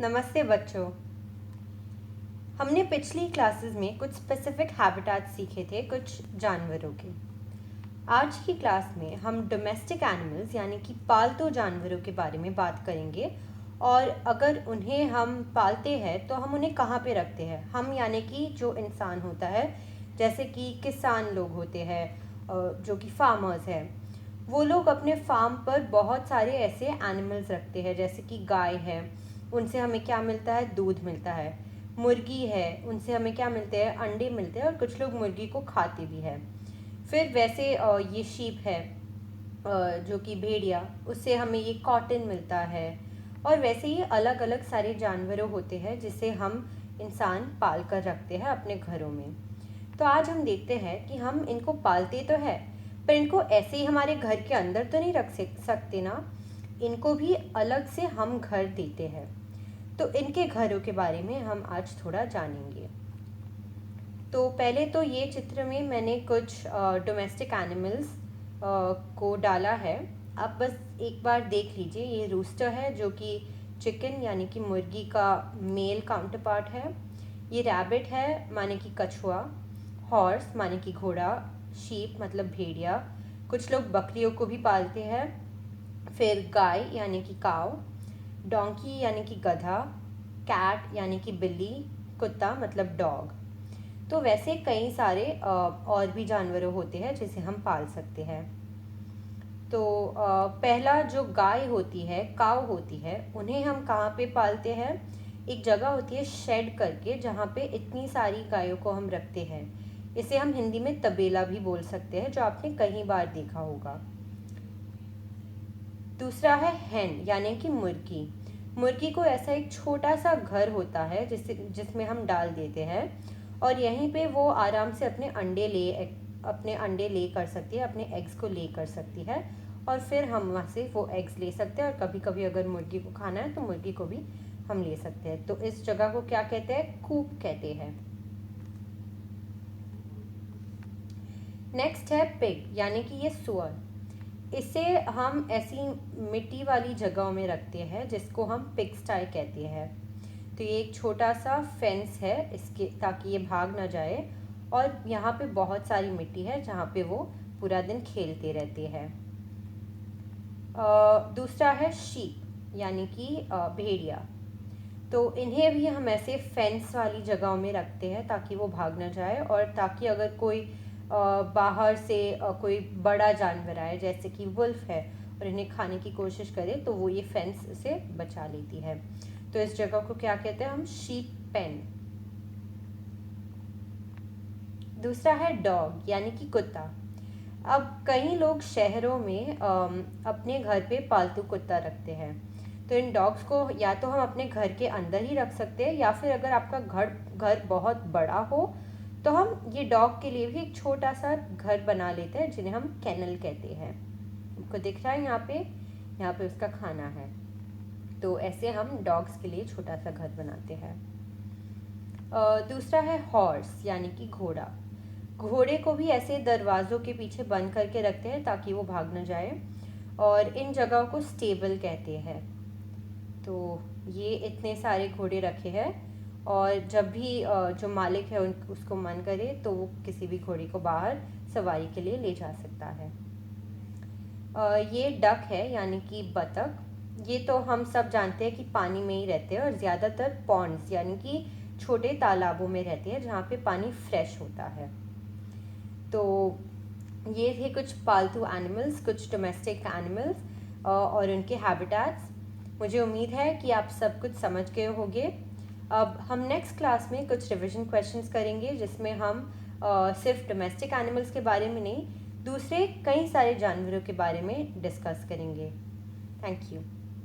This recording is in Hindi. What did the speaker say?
नमस्ते बच्चों। हमने पिछली क्लासेस में कुछ स्पेसिफिक हैबिटेट सीखे थे कुछ जानवरों के। आज की क्लास में हम डोमेस्टिक एनिमल्स यानी कि पालतू जानवरों के बारे में बात करेंगे और अगर उन्हें हम पालते हैं तो हम उन्हें कहाँ पे रखते हैं। हम यानी कि जो इंसान होता है, जैसे कि किसान लोग होते हैं जो कि फार्मर्स हैं, वो लोग अपने फार्म पर बहुत सारे ऐसे एनिमल्स रखते हैं, जैसे कि गाय है, उनसे हमें क्या मिलता है, दूध मिलता है। मुर्गी है, उनसे हमें क्या मिलते हैं, अंडे मिलते हैं और कुछ लोग मुर्गी को खाते भी हैं। फिर वैसे ये शीप है, जो कि भेड़िया, उससे हमें ये कॉटन मिलता है। और वैसे ही अलग अलग सारे जानवरों होते हैं जिसे हम इंसान पाल कर रखते हैं अपने घरों में। तो आज हम देखते हैं कि हम इनको पालते तो है, पर इनको ऐसे ही हमारे घर के अंदर तो नहीं रख सकते ना, इनको भी अलग से हम घर देते हैं। तो इनके घरों के बारे में हम आज थोड़ा जानेंगे। तो पहले तो ये चित्र में मैंने कुछ डोमेस्टिक एनिमल्स को डाला है। आप बस एक बार देख लीजिए। ये रूस्टर है जो कि चिकन यानी कि मुर्गी का मेल काउंटर पार्ट है। ये रैबिट है माने कि कछुआ, हॉर्स माने कि घोड़ा, शीप मतलब भेड़िया, कुछ लोग बकरियों को भी पालते हैं। फिर गाय यानी कि काव, डोंकी यानी कि गधा, कैट यानी कि बिल्ली, कुत्ता मतलब डॉग। तो वैसे कई सारे और भी जानवर होते हैं जिसे हम पाल सकते हैं। तो पहला जो गाय होती है, काव होती है, उन्हें हम कहाँ पे पालते हैं? एक जगह होती है शेड करके, जहाँ पे इतनी सारी गायों को हम रखते हैं। इसे हम हिंदी में तबेला भी बोल सकते हैं, जो आपने कई बार देखा होगा। दूसरा है हैन यानी कि मुर्गी। मुर्गी को ऐसा एक छोटा सा घर होता है जिसमें हम डाल देते हैं और यहीं पे वो आराम से अपने अंडे ले कर सकती है, अपने एग्स को ले कर सकती है और फिर हम वहाँ से वो एग्स ले सकते हैं। और कभी कभी अगर मुर्गी को खाना है तो मुर्गी को भी हम ले सकते हैं। तो इस जगह को क्या कहते हैं? कूप कहते हैं। नेक्स्ट है पिग यानी कि ये सुअर। इसे हम ऐसी मिट्टी वाली जगहों में रखते हैं जिसको हम पिग स्टाई कहते हैं। तो ये एक छोटा सा फेंस है इसके, ताकि ये भाग ना जाए। और यहाँ पे बहुत सारी मिट्टी है जहाँ पे वो पूरा दिन खेलते रहते हैं। दूसरा है शीप यानी कि भेड़िया। तो इन्हें भी हम ऐसे फेंस वाली जगहों में रखते हैं ताकि वो भाग ना जाए और ताकि अगर कोई बाहर से कोई बड़ा जानवर आए, जैसे कि वुल्फ है, और इन्हें खाने की कोशिश करे तो वो ये फेंस से बचा लेती है। तो इस जगह को क्या कहते हैं हम? Sheep pen. दूसरा है डॉग यानी कि कुत्ता। अब कई लोग शहरों में अपने घर पे पालतू कुत्ता रखते हैं। तो इन डॉग्स को या तो हम अपने घर के अंदर ही रख सकते हैं, या फिर अगर आपका घर बहुत बड़ा हो तो हम ये डॉग के लिए भी एक छोटा सा घर बना लेते हैं जिन्हें हम केनल कहते हैं। आपको दिख रहा है यहाँ पे उसका खाना है। तो ऐसे हम डॉग्स के लिए छोटा सा घर बनाते हैं। दूसरा है हॉर्स यानी कि घोड़ा। घोड़े को भी ऐसे दरवाज़ों के पीछे बंद करके रखते हैं ताकि वो भाग न जाए और इन जगहों को स्टेबल कहते हैं। तो ये इतने सारे घोड़े रखे हैं और जब भी जो मालिक है उसको मन करे तो वो किसी भी घोड़े को बाहर सवारी के लिए ले जा सकता है। ये डक है यानी कि बतख। ये तो हम सब जानते हैं कि पानी में ही रहते हैं और ज़्यादातर पॉन्ड्स यानी कि छोटे तालाबों में रहते हैं जहाँ पे पानी फ्रेश होता है। तो ये थे कुछ पालतू एनिमल्स, कुछ डोमेस्टिक एनिमल्स और उनके हैबिटेट्स। मुझे उम्मीद है कि आप सब कुछ समझ गए होंगे। अब हम नेक्स्ट क्लास में कुछ रिवीजन क्वेश्चंस करेंगे जिसमें हम सिर्फ डोमेस्टिक एनिमल्स के बारे में नहीं, दूसरे कई सारे जानवरों के बारे में डिस्कस करेंगे। Thank you.